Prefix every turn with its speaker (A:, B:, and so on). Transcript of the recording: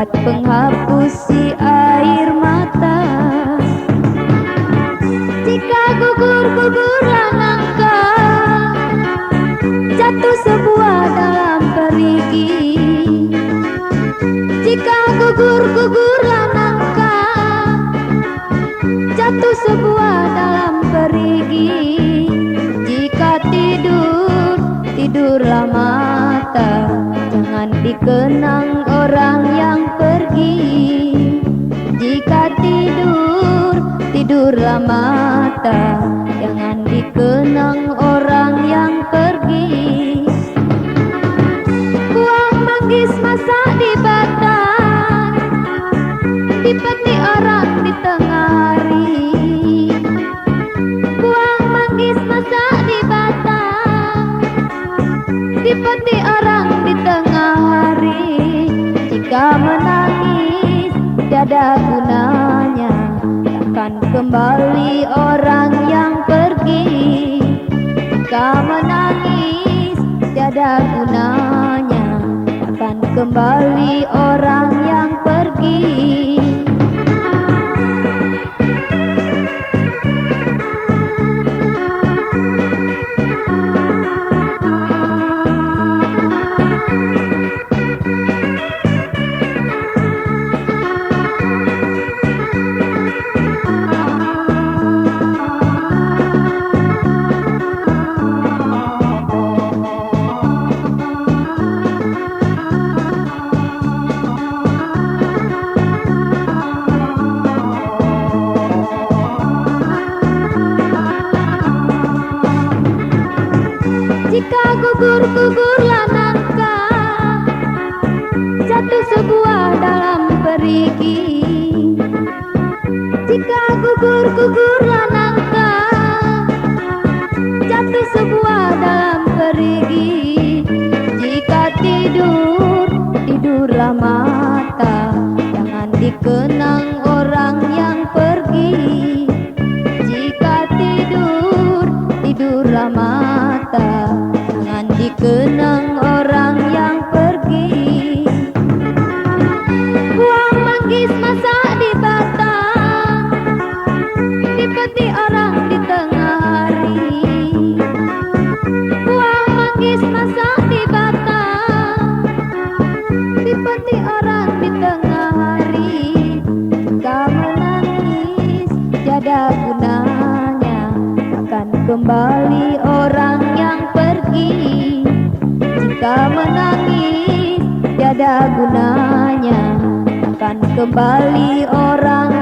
A: obat penghapus si air mata. Jika gugur-gugurlah nangka, jatuh sebuah dalam perigi. Jika gugur-gugurlah nangka, jatuh sebuah dalam perigi. Jika tidur, tidurlah mata, jangan dikenang orang yang pergi. Jika tidur, tidurlah mata, jangan dikenang orang yang pergi. Buah manggis masak di batang, dipetik orang di tengah hari. Buah manggis masak di batang, dipetik orang di tengah hari. Jika menangis tiada gunanya, takkan kembali orang yang pergi. Jika menangis tiada gunanya, takkan kembali orang yang pergi. Jika gugur-gugurlah nangka, jatuh sebuah dalam perigi. Jika gugur-gugurlah nangka, jatuh sebuah dalam perigi. Jika tidur, tidurlah mata, jangan dikenang orang yang pergi. Jika tidur, tidurlah mata, jangan dikenang orang yang pergi. Buah manggis masak di batang, dipetik orang di tengah hari. Buah manggis masak di batang, dipetik orang di tengah hari. Jika menangis tiada gunanya, akan kembali orang yang pergi. Jika menangis tiada gunanya, akan kembali orang